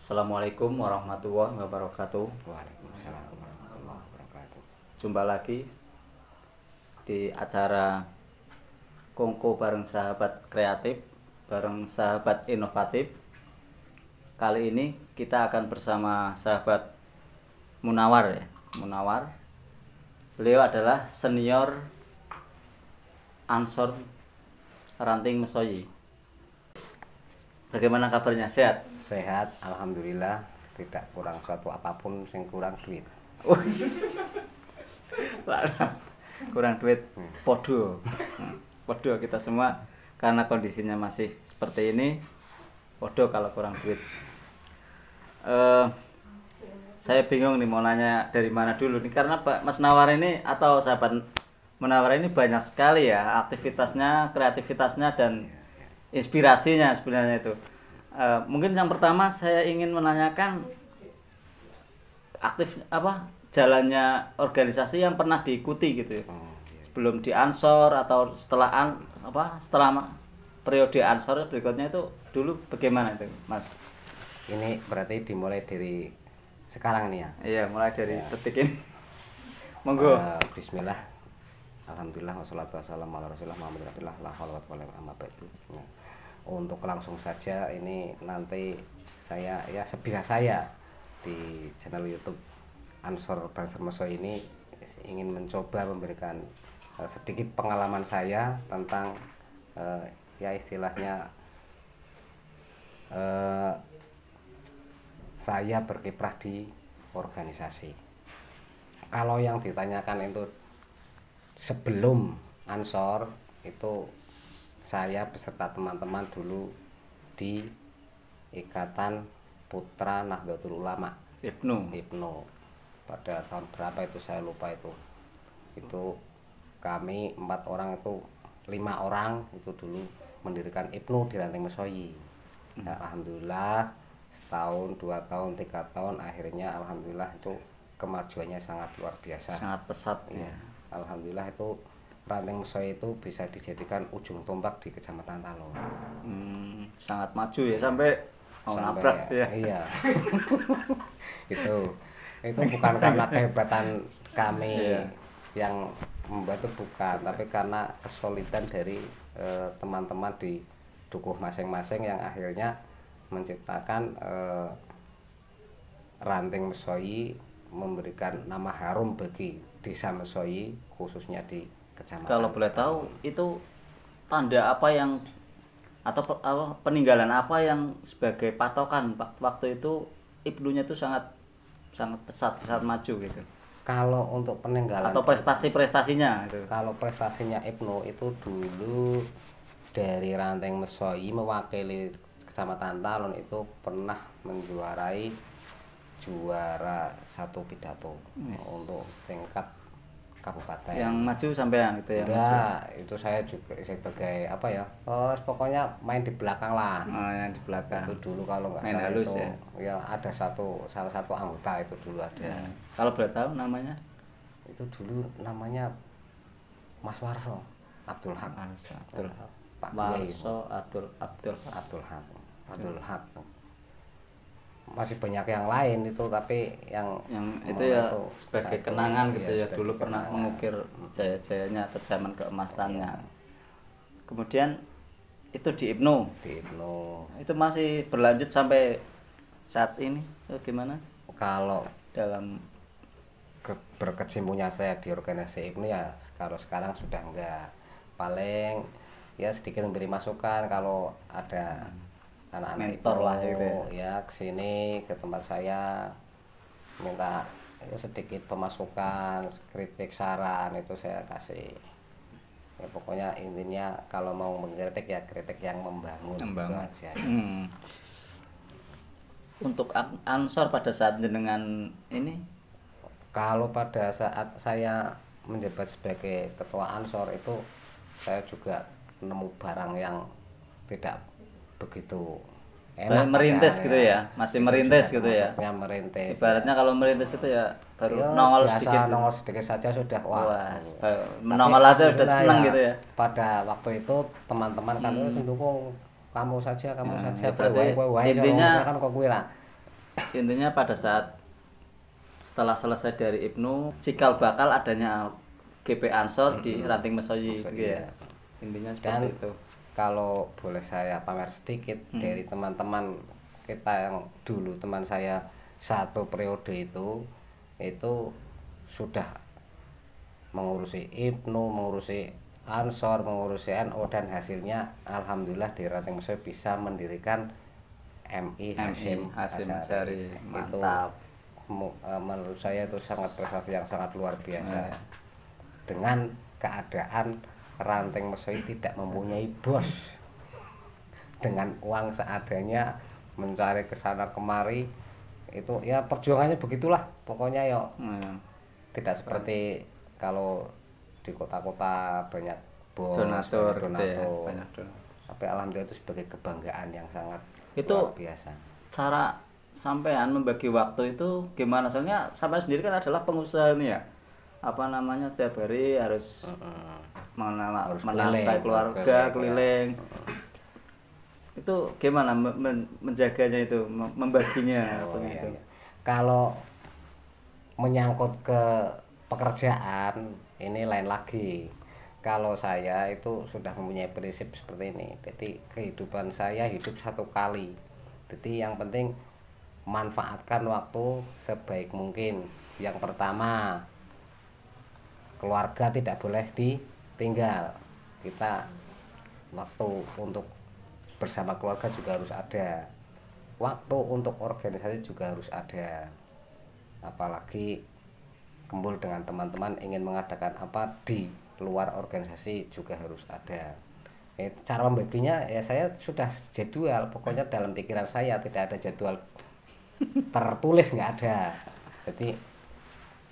Assalamualaikum warahmatullahi wabarakatuh. Waalaikumsalam warahmatullahi wabarakatuh. Jumpa lagi di acara Kongko bareng sahabat kreatif, bareng sahabat inovatif. Kali ini kita akan bersama sahabat Munawar ya. Munawar. Beliau adalah senior Ansor Ranting Mesoyi. Bagaimana kabarnya? Sehat? Sehat, alhamdulillah. Tidak kurang suatu apapun, sing kurang duit. Kurang duit podo. Podo kita semua karena kondisinya masih seperti ini. Podo kalau kurang duit. Saya bingung nih mau nanya dari mana dulu nih, karena Pak Mas Nawar ini atau sahabat Munawar ini banyak sekali ya aktivitasnya, kreativitasnya dan inspirasinya sebenarnya itu. Mungkin yang pertama saya ingin menanyakan jalannya organisasi yang pernah diikuti gitu ya. Sebelum di Ansor atau setelah periode Ansor berikutnya itu dulu bagaimana itu, Mas? Ini berarti dimulai dari sekarang nih ya. Iya, mulai dari detik ini. Monggo. Bismillah. Alhamdulillah wassalatu wassalamu ala Rasulillah Muhammad Rasulullah la haula wala quwwata illa billah. Untuk langsung saja ini nanti saya ya sebisa saya di channel YouTube Ansor Bareng Mesoyi ini ingin mencoba memberikan sedikit pengalaman saya tentang ya istilahnya saya berkiprah di organisasi. Kalau yang ditanyakan itu sebelum Ansor itu saya beserta teman-teman dulu di Ikatan Putra Nahdlatul Ulama IPNU pada tahun berapa itu saya lupa itu kami 4 orang itu 5 orang itu dulu mendirikan IPNU di Ranting Mesoyi. Nah, alhamdulillah setahun 2 tahun 3 tahun akhirnya alhamdulillah itu kemajuannya sangat luar biasa, sangat pesat ya. Alhamdulillah itu Ranting Mesoyi itu bisa dijadikan ujung tombak di Kecamatan Talong. Sangat maju ya sampai nabrak ya. Iya. itu bukan karena kehebatan kami yang membuat, itu bukan, tapi karena kesulitan dari teman-teman di dukuh masing-masing yang akhirnya menciptakan Ranting Mesoyi, memberikan nama harum bagi Desa Mesoyi khususnya di Kecamatan. Kalau boleh tahu itu tanda apa yang atau peninggalan apa yang sebagai patokan waktu itu IPNU-nya itu sangat pesat, sangat maju gitu. Kalau untuk peninggalan atau prestasinya itu. Kalau prestasinya IPNU itu dulu dari Ranting Mesoyi mewakili Kecamatan Talon itu pernah menjuarai juara 1 pidato untuk tingkat kabupaten. Yang maju sampean gitu ya? Enggak, itu saya juga sebagai pokoknya main di belakang lah. Yang di belakang. Itu dulu kalau nggak main salah halus itu, ya ada salah satu anggota itu dulu ada. Kalau boleh tahu namanya? Itu dulu namanya Mas Warso Abdul Haq. Pak Warso Abdul Haq. Masih banyak yang lain itu, tapi yang itu ya sebagai kenangan gitu ya, dulu pernah mengukir jaya-jayanya atau zaman keemasannya. Kemudian itu di IPNU itu masih berlanjut sampai saat ini gimana? Kalau dalam berkecimpungnya saya di organisasi IPNU ya kalau sekarang sudah enggak, paling ya sedikit memberi masukan kalau ada anak-anak mentor itu lah gitu ya kesini ke tempat saya minta sedikit pemasukan, kritik, saran, itu saya kasih ya. Pokoknya intinya kalau mau mengkritik ya kritik yang membangun. Itu aja. Untuk Ansor pada saat jenengan ini, kalau pada saat saya menjabat sebagai ketua Ansor itu saya juga nemu barang yang tidak begitu enak, merintis gitu ya, masih merintis gitu ya. Merintis. Ibaratnya kalau merintis itu ya baru nongol sedikit saja sudah menongol aja udah seneng gitu ya. Pada waktu itu teman-teman kan mendukung kamu saja. Berarti intinya kan kok gue lah. intinya pada saat setelah selesai dari Ibnu cikal bakal adanya GP Ansor di Ranting Mesoyi gitu ya. Intinya seperti Dan itu. kalau boleh saya pamer sedikit dari teman-teman kita yang dulu teman saya satu periode itu sudah mengurusi Ibnu, mengurusi Ansor, mengurusi NU, dan hasilnya alhamdulillah di Ranting Mesoyi bisa mendirikan MI Hasyim Asyari. Itu Mantap. menurut saya itu sangat prestasi yang sangat luar biasa. Dengan keadaan Ranting Mesoyi tidak mempunyai bos, dengan uang seadanya mencari kesana kemari, itu ya perjuangannya begitulah pokoknya ya. Tidak seperti kalau di kota-kota banyak bos, Donatur, banyak gitu ya, donatur. banyak donatur. Tapi alhamdulillah itu sebagai kebanggaan yang sangat Itu luar biasa. cara sampean membagi waktu itu gimana? Soalnya sampean sendiri kan adalah pengusaha nih ya. Apa namanya, tiap hari harus menafkahi keluarga, keliling. Itu gimana menjaganya itu, membaginya Oh, apa iya, gitu. iya. Kalau menyangkut ke pekerjaan ini lain lagi. Kalau saya itu sudah mempunyai prinsip seperti ini. Jadi kehidupan saya hidup satu kali. Jadi yang penting manfaatkan waktu sebaik mungkin. Yang pertama, keluarga tidak boleh ditinggal. Kita waktu untuk bersama keluarga juga harus ada. Waktu untuk organisasi juga harus ada. Apalagi kumpul dengan teman-teman ingin mengadakan apa di luar organisasi juga harus ada. Cara membaginya ya saya sudah jadwal, pokoknya dalam pikiran saya tidak ada jadwal tertulis, nggak ada. Jadi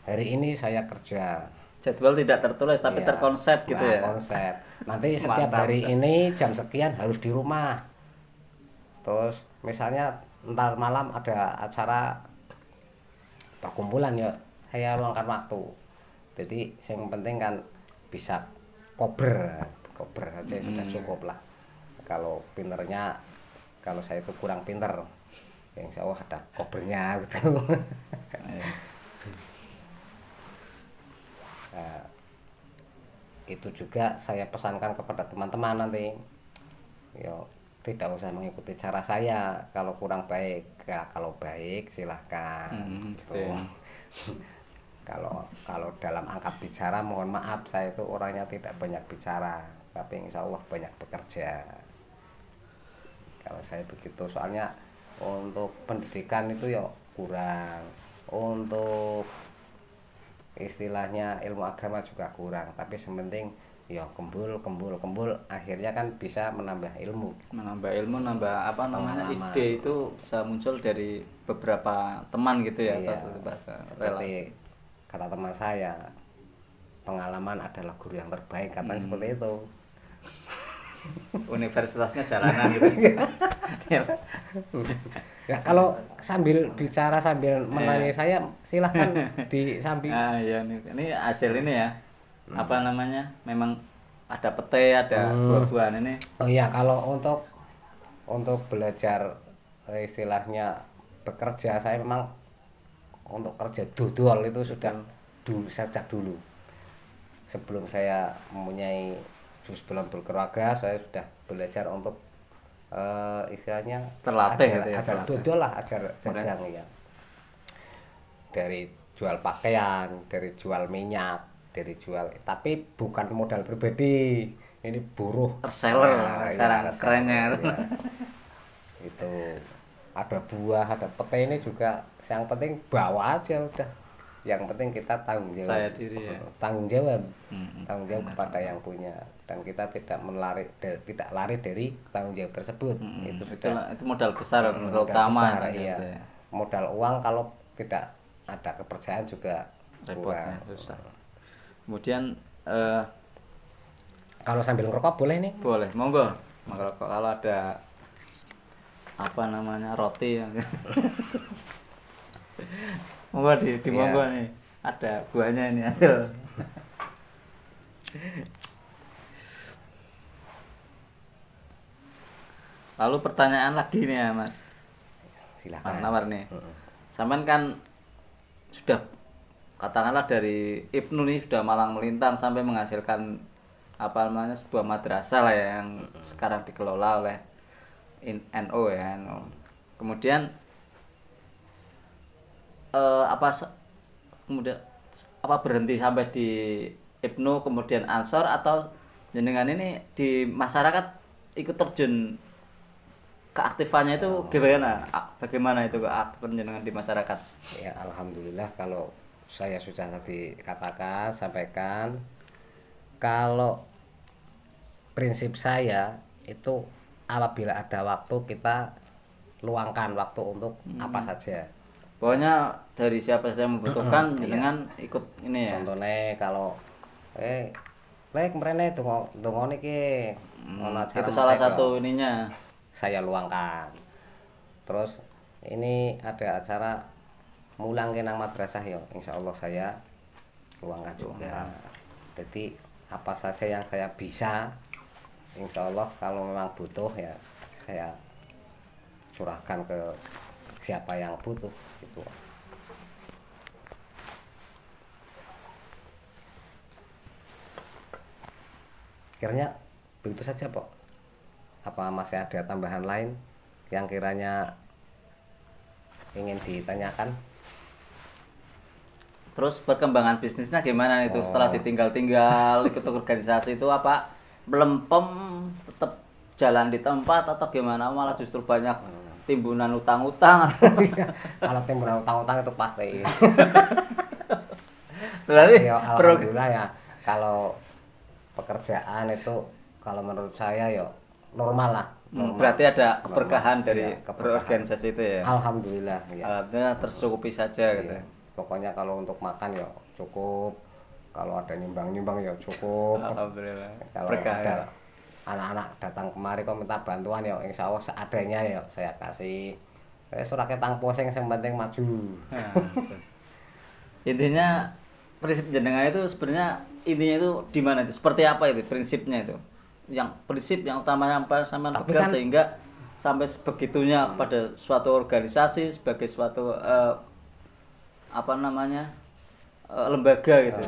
hari ini saya kerja. Jadwal tidak tertulis tapi Iya, terkonsep gitu ya. konsep. Nanti setiap Mantap. hari ini jam sekian harus di rumah. Terus misalnya ntar malam ada acara perkumpulan ya, saya luangkan waktu. Jadi yang penting kan bisa kober saja sudah cukup lah. Kalau pinternya, kalau saya itu kurang pinter, yang insya Allah ada kobernya gitu. Nah, itu juga saya pesankan kepada teman-teman nanti, yo tidak usah mengikuti cara saya. Kalau kurang baik, ya kalau baik silahkan. Gitu ya. Kalau dalam angkat bicara mohon maaf, saya itu orangnya tidak banyak bicara, tapi insya Allah banyak bekerja. Kalau saya begitu, soalnya untuk pendidikan itu ya kurang, untuk istilahnya ilmu agama juga kurang, tapi sementing ya kembul akhirnya kan bisa menambah ilmu, nambah apa namanya, ide itu bisa muncul dari beberapa teman gitu ya. Iya, seperti kata teman saya, pengalaman adalah guru yang terbaik, katanya seperti itu. Universitasnya jalanan gitu. Ya kalau sambil bicara sambil menanya saya silahkan disambi. Iya ini hasil ini ya. Apa namanya? Memang ada pete, ada buah-buahan ini. Oh iya, kalau untuk belajar istilahnya bekerja, saya memang untuk kerja dodol itu sudah sejak dulu. Sebelum saya mempunyai, sebelum berkeluarga, saya sudah belajar untuk istilahnya terlatih gitu ya, ajar dodol lah, ajar dagang ya. Dari jual pakaian, dari jual minyak, dari jual, tapi bukan modal pribadi. Ini buruh reseller sekarang ya, kerennya ya. Itu ada buah, ada pete, ini juga yang penting bawa aja udah. Yang penting kita tanggung jawab. Saya diri ya. Tanggung jawab kepada yang punya, dan kita tidak lari dari tanggung jawab tersebut. Itu sudah itu modal besar, modal utama besar, iya. Ya. Modal uang kalau tidak ada kepercayaan juga repotnya susah. Kemudian kalau sambil ngerokok boleh nih? Boleh, monggo. Ngerokok kalau ada apa namanya roti. Monggo di monggo nih. Ada buahnya ini hasil. Lalu pertanyaan lagi nih ya Mas. silakan. Nawar nih. Sampean kan sudah katakanlah dari Ibnu nih sudah malang melintang sampai menghasilkan apa namanya sebuah madrasah lah ya, yang sekarang dikelola oleh NU ya. Kemudian kemudian apa berhenti sampai di Ibnu kemudian Ansor, atau jenengan ini di masyarakat ikut terjun keaktifannya itu gimana? Bagaimana itu keaktifan jenengan di masyarakat? Ya alhamdulillah, kalau saya sudah tadi katakan sampaikan, kalau prinsip saya itu apabila ada waktu kita luangkan waktu untuk apa saja. Pokoknya dari siapa saja yang membutuhkan jenengan ikut ini ya. Contohnya kalau lek mrene donga niki ana acara Itu salah mereka, satu ininya. saya luangkan. Terus ini ada acara mulang nang madrasah ya, insyaallah saya luangkan juga. Jadi apa saja yang saya bisa, insyaallah kalau memang butuh ya saya curahkan ke siapa yang butuh gitu. Kiranya begitu saja, Pak. Apa masih ada tambahan lain yang kiranya ingin ditanyakan? Terus perkembangan bisnisnya gimana itu setelah ditinggal-tinggal ikut organisasi itu, apa melempem tetap jalan di tempat atau gimana, malah justru banyak timbunan utang-utang atau Kalau timbunan utang-utang itu pasti. berarti Ya, alhamdulillah ya. Kalau pekerjaan itu kalau menurut saya ya normal lah. Normal. Berarti ada keberkahan dari Ya, keberkahan. berorganisasi itu ya. Alhamdulillah ya. Alhamdulillah tercukupi saja gitu. Iya. Pokoknya kalau untuk makan ya cukup. Kalau ada nyumbang-nyumbang ya cukup. Alhamdulillah. Kalau Berkah ya. ada anak-anak datang kemari kok minta bantuan ya insya Allah seadanya ya saya kasih. Suraknya tang poseng yang penting maju. Intinya prinsip jenengan itu sebenarnya intinya itu di mana itu? Seperti apa itu prinsipnya itu? Yang prinsip yang utamanya apa sama pegang kan, sehingga sampai sebegitunya pada suatu organisasi sebagai suatu apa namanya lembaga gitu.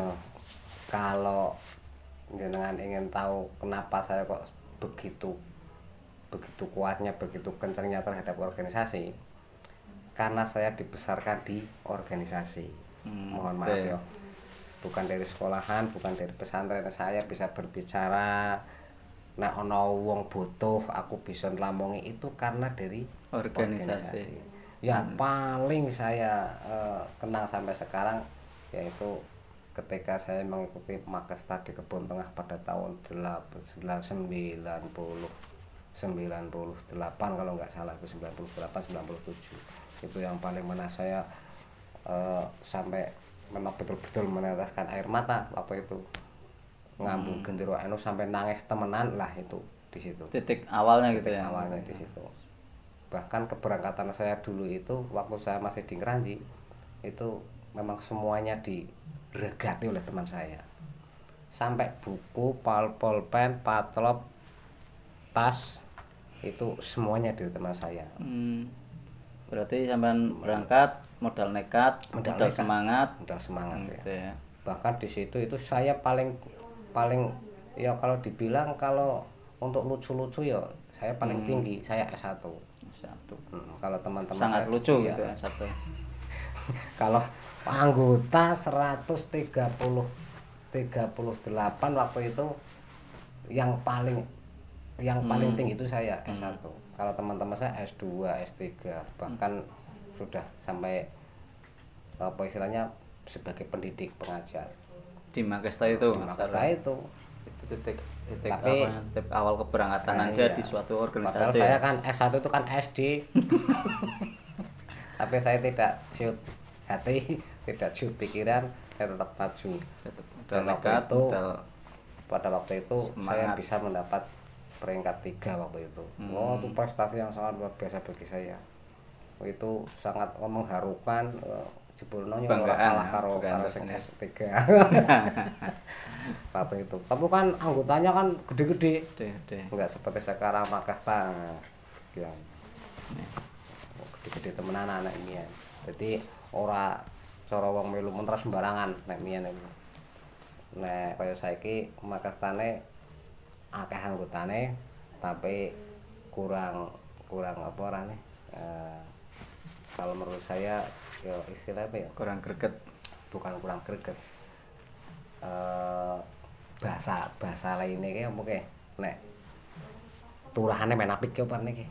Kalau jenengan ingin tahu kenapa saya kok begitu kuatnya, begitu kencangnya terhadap organisasi, karena saya dibesarkan di organisasi. Mohon maaf ya, bukan dari sekolahan, bukan dari pesantren. Saya bisa berbicara, nek ono wong butuh aku bisa nglamongi itu karena dari organisasi. Yang paling saya kenang sampai sekarang yaitu ketika saya mengikuti Makesta di Kebun Tengah pada tahun 98 kalau nggak salah, itu 98 97. Itu yang paling mana saya sampai memang betul-betul meneteskan air mata waktu itu, ngambung gendero anu sampai nangis temenan lah, itu di situ Titik awalnya gitu ya. awalnya di situ. Bahkan keberangkatan saya dulu itu waktu saya masih di Ngeranji itu memang semuanya diregati oleh teman saya, sampai buku, pulpen, patlop, tas itu semuanya dari teman saya. Berarti sampean berangkat modal nekat, modal semangat, gitu ya. Bahkan di situ itu saya paling ya kalau dibilang kalau untuk lucu-lucu ya saya paling tinggi, saya S1. Kalau teman-teman sangat saya, lucu iya, gitu ya S1. Kalau anggota 138 waktu itu yang paling tinggi itu saya S1. Kalau teman-teman saya S2, S3, bahkan sudah sampai apa istilahnya sebagai pendidik pengajar Di Makesta itu. di Makesta itu. Titik Tapi titik awal keberangkatan Anda di suatu organisasi. Saya kan S1 itu kan SD. Tapi saya tidak ciut hati, tidak ciut pikiran, saya tetap maju. Dan pada waktu itu saya bisa mendapat peringkat 3 waktu itu. Itu prestasi yang sangat luar biasa bagi saya. Itu sangat mengharukan. Jebulnya kalah karo sing S3. Waktu itu. Tapi kan anggotanya kan gede-gede. Enggak seperti sekarang Makesta. Ya. gede temenan nek miyen. Dadi ora cara wong melu mentra sembarangan nek miyen iku. Nek kaya saiki makastane akeh anggotane tapi kurang apa orane kalau menurut saya ya istilahnya apa ya, kurang greget. bukan kurang greget, bahasa lainnya ki apa ki nek turahane menapik ki apa niki.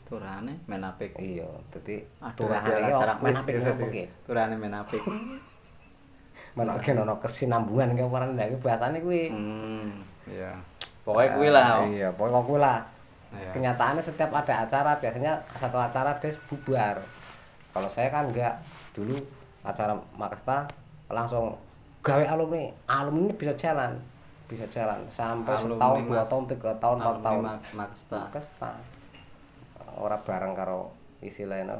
Turane menapik. Iya, dadi Aduh, turahane ki menapik apa ki? Turane menapik. Menawa ono kesinambungan ki apa nek bahasane kuwi. Iya. Pokoknya kuwi lah. Iya, pokoknya kuwi lah. Iya. Kenyataannya setiap ada acara biasanya satu acara des bubar. Kalau saya kan enggak, dulu acara Makesta langsung gawe alumni bisa jalan sampai setahun, 2 tahun, 3 tahun, 4 tahun Makesta. Ora bareng karo istilahnya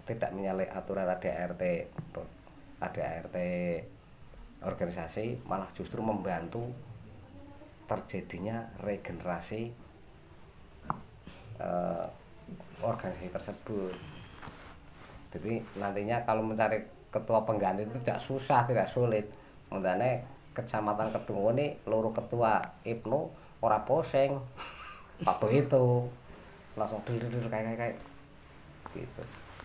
tidak menyalahi aturan ADART organisasi, malah justru membantu terjadinya regenerasi organisasi tersebut. Jadi nantinya kalau mencari ketua pengganti itu tidak susah, tidak sulit. Makanya kecamatan Kedungu ini loro ketua IPNU ora poseng. Waktu itu langsung dul kayak gitu.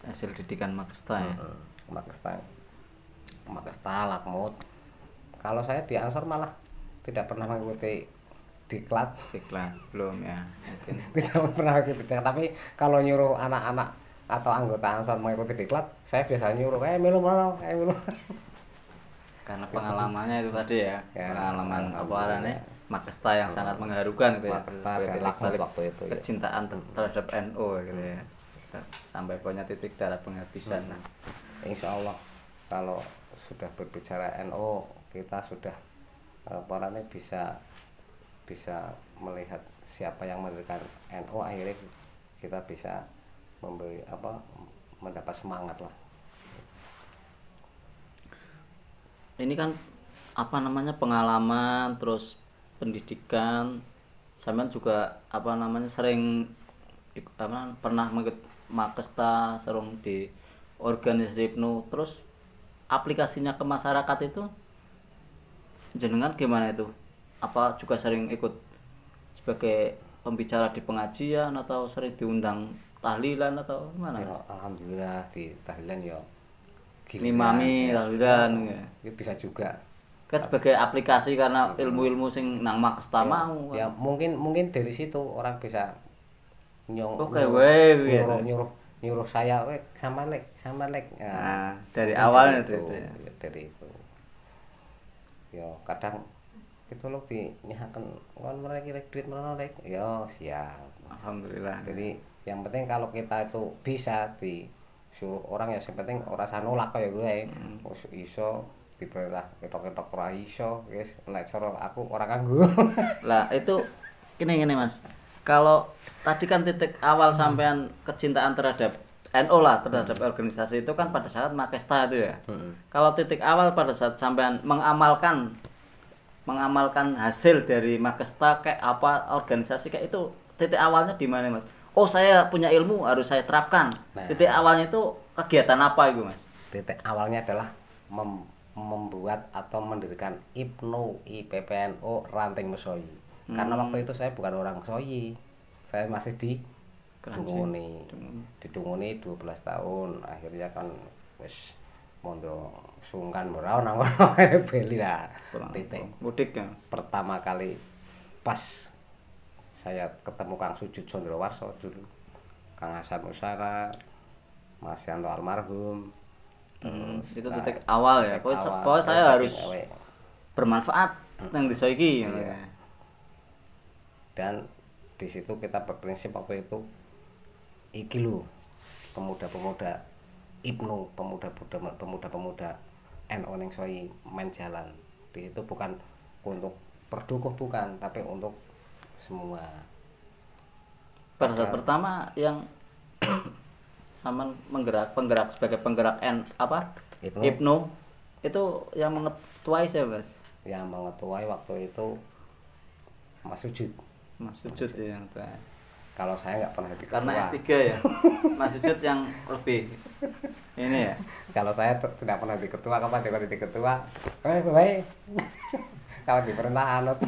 Hasil didikan Makesta ya. Makesta Lakmut. Kalau saya di Ansor malah tidak pernah mengikuti diklat belum ya mungkin. Tidak pernah mengikuti diklat, tapi kalau nyuruh anak-anak atau anggota Ansor mengikuti diklat, saya biasanya nyuruh melu karena pengalamannya itu tadi ya, pengalaman apa namanya Makesta yang sangat mengharukan gitu ya. Makesta dan Lakmut waktu itu ya. Kecintaan terhadap NU gitu ya. Sampai punya titik darah penghabisan. Insya Allah kalau sudah berbicara NU kita sudah bisa melihat siapa yang mendirikan NU, akhirnya kita bisa mendapat semangat lah. Ini kan apa namanya pengalaman terus pendidikan, sampean juga apa namanya sering pernah mengikut Makesta, sering di organisasi IPNU, terus aplikasinya ke masyarakat itu jenengan gimana itu? Apa juga sering ikut sebagai pembicara di pengajian atau sering diundang tahlilan atau gimana? Ya, alhamdulillah di tahlilan ya. Ngimami tahlilan ya. Ya bisa juga. Kan sebagai aplikasi karena ilmu-ilmu sing nang Makesta mau. Ya mungkin dari situ orang bisa nyuruh saya sama lek. Nah, dari awalnya itu ya. Dari itu. Ya kadang itu loh dinyahaken kon mereka duit merono lek. Ya siap. Alhamdulillah. Jadi yang penting kalau kita itu bisa disuruh orang ya, yang penting ora usah nolak kaya gue. Iso diperintah ketok-ketok ora iso, guys. Nek cara aku ora kanggo. Lah itu gini Mas. Kalau tadi kan titik awal sampean kecintaan terhadap NU lah, terhadap organisasi itu kan pada saat Makesta itu ya. Kalau titik awal pada saat sampean mengamalkan hasil dari Makesta kayak apa organisasi kayak itu, titik awalnya di mana Mas? Oh saya punya ilmu harus saya terapkan. Titik awalnya itu kegiatan apa itu Mas? Titik awalnya adalah membuat atau mendirikan IPNU IPPNU Ranting Mesoyi. Karena waktu itu saya bukan orang Mesoyi, saya masih di Dunguni 12 tahun. Akhirnya kan wis mondo sungkan ora nang beli lah. Titik mudik ya. Pertama kali pas saya ketemu Kang Sujud Sondrowarso dulu, Kang Hasan Usara, Mas Yanto almarhum. Itu titik awal ya. Pokoknya saya harus bermanfaat nang desa iki. Dan di situ kita berprinsip waktu itu iki lho pemuda-pemuda IPNU, pemuda NU ning Soyi main jalan. Di situ bukan untuk perdukuh bukan, tapi untuk semua. Pada saat pertama yang sama penggerak sebagai penggerak IPNU itu yang mengetuai siapa Mas? Yang mengetuai waktu itu Mas Sujud ya. Kalau saya nggak pernah jadi ketua. Karena S3 ya. Mas Ucut yang lebih ini ya. Kalau saya tidak pernah jadi ketua, kapan jadi ketua? Baik. Kalau diperintah anut.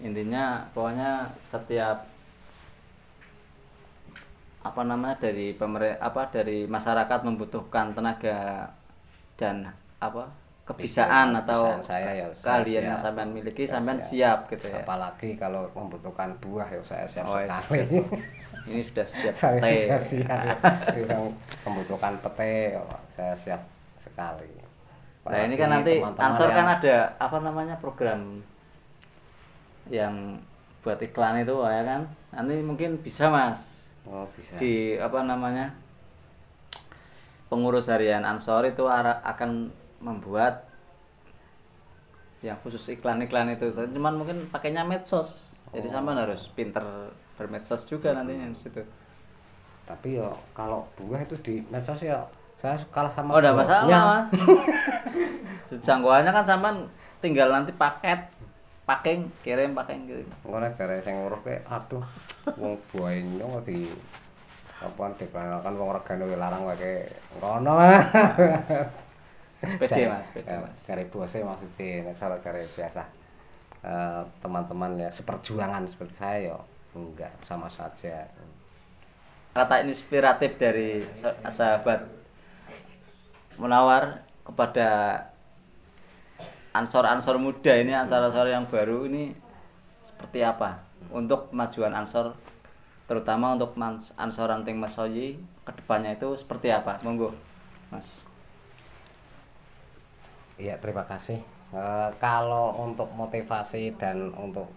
Intinya pokoknya setiap apa namanya dari dari masyarakat membutuhkan tenaga dan apa kebisaan atau saya ya keahlian yang sampean miliki, sampean siap gitu ya. Apalagi kalau membutuhkan buah ya saya siap Oh, sekali. Ini sudah siap Saya pete. sudah siap ya. Bisa membutuhkan pete ya, saya siap sekali. Nah, ini kan nanti Ansor kan ada apa namanya program yang buat iklan itu ya kan. Nanti mungkin bisa Mas. Oh, bisa. Di apa namanya? Pengurus harian Ansor itu akan membuat yang khusus iklan-iklan itu. Cuman mungkin pakainya medsos. Jadi sampean harus pinter bermedsos juga nantinya di situ. Tapi ya kalau buah itu di medsos ya saya kalah sama. Oh, udah masalah, Mas. Jangkauannya kan sampean tinggal nanti packing, kirim packing gitu. Engko nek jare sing nguruh ke aduh wong buahnya kok di apa deklarasikan wong regane larang wae ngono. PD Mas, PD Mas. Cari bosnya maksudnya, kalau cari biasa teman-teman ya seperjuangan seperti saya ya enggak, sama saja. Kata inspiratif dari sahabat Munawar kepada Ansor-Ansor muda ini, Ansor-Ansor yang baru ini seperti apa untuk kemajuan Ansor, terutama untuk Ansor Ranting Mas Soyi kedepannya itu seperti apa? Monggo Mas. Iya, terima kasih. Kalau untuk motivasi dan untuk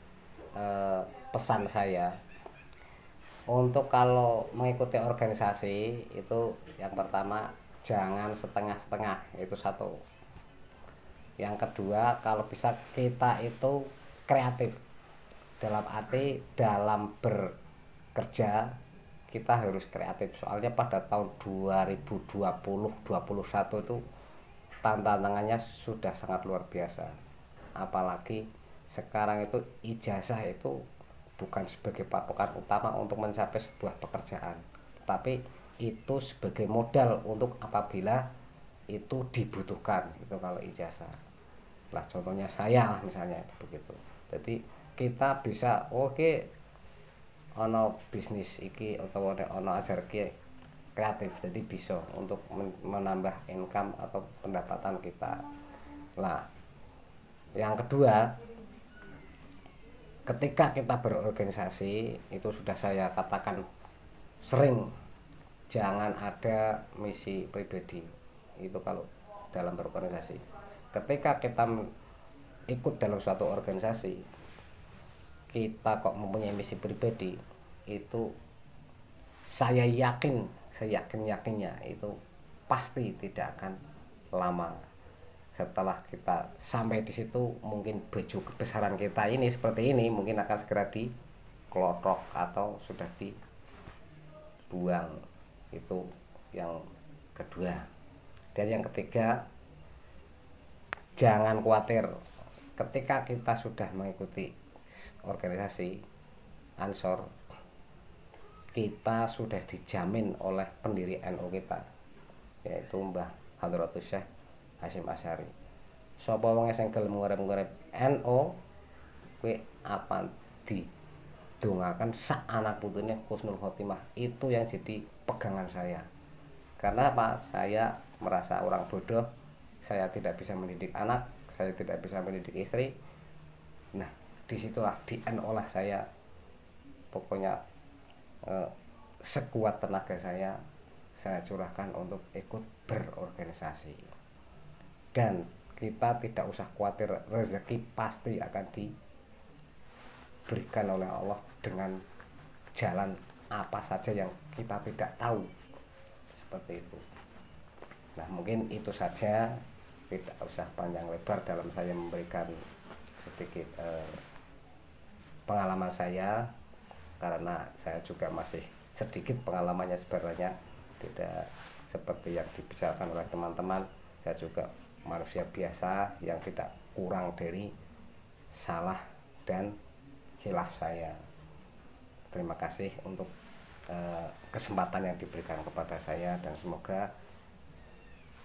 pesan saya, untuk kalau mengikuti organisasi itu yang pertama jangan setengah-setengah, itu satu. Yang kedua, kalau bisa kita itu kreatif, dalam arti dalam bekerja kita harus kreatif. Soalnya pada tahun 2020-2021 itu tantangannya sudah sangat luar biasa. Apalagi sekarang itu ijazah itu bukan sebagai patokan utama untuk mencapai sebuah pekerjaan, tapi itu sebagai modal untuk apabila itu dibutuhkan, itu kalau ijazah lah. Contohnya saya misalnya begitu. Jadi kita bisa ono bisnis iki atau ono ajar ki kreatif, jadi bisa untuk menambah income atau pendapatan kita. Nah, yang kedua, ketika kita berorganisasi itu sudah saya katakan sering, jangan ada misi pribadi. Itu kalau dalam berorganisasi, ketika kita ikut dalam suatu organisasi, kita kok mempunyai misi pribadi, itu saya yakinnya itu pasti tidak akan lama. Setelah kita sampai di situ, mungkin baju kebesaran kita ini seperti ini mungkin akan segera dikelotok atau sudah dibuang. Itu yang kedua. Dan yang ketiga, jangan khawatir ketika kita sudah mengikuti organisasi Ansor, kita sudah dijamin oleh pendiri NU kita, yaitu Mbah Hadratus Syekh Hasyim Asy'ari. Sapa wong sing gelem ngurip-ngurip NU kuwi apa didongaken sak anak putune husnul khotimah. Itu yang jadi pegangan saya. Karena apa? Saya merasa orang bodoh, saya tidak bisa mendidik anak, saya tidak bisa mendidik istri. Nah, disitulah di NU lah saya pokoknya sekuat tenaga saya curahkan untuk ikut berorganisasi. Dan kita tidak usah khawatir, rezeki pasti akan diberikan oleh Allah dengan jalan apa saja yang kita tidak tahu, seperti itu. Nah, mungkin itu saja, tidak usah panjang lebar dalam saya memberikan sedikit pengalaman saya, karena saya juga masih sedikit pengalamannya, sebenarnya tidak seperti yang dibicarakan oleh teman-teman. Saya juga manusia biasa yang tidak kurang dari salah dan khilaf saya. Terima kasih untuk kesempatan yang diberikan kepada saya, dan semoga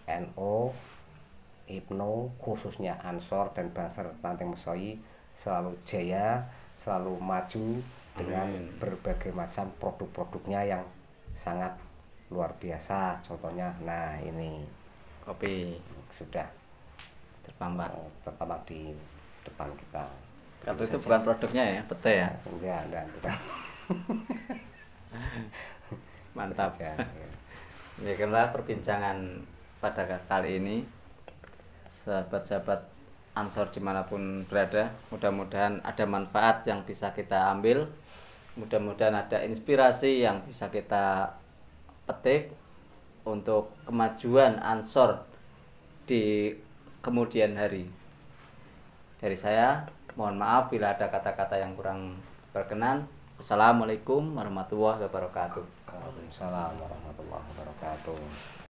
NU, IPNU, khususnya Ansor dan Banser Tanteng Mesoi selalu jaya, selalu maju dengan berbagai macam produk-produknya yang sangat luar biasa. Contohnya, nah ini kopi sudah terpampang. terpampang di depan kita. Kalau itu bukan produknya ya, pete ya. Enggak, bukan. Mantap. Saja, ya. Demikianlah perbincangan pada kali ini, sahabat-sahabat Ansor dimanapun berada. Mudah-mudahan ada manfaat yang bisa kita ambil, mudah-mudahan ada inspirasi yang bisa kita petik untuk kemajuan Ansor di kemudian hari. Dari saya, mohon maaf bila ada kata-kata yang kurang berkenan. Assalamualaikum warahmatullahi wabarakatuh. Waalaikumsalam warahmatullahi wabarakatuh.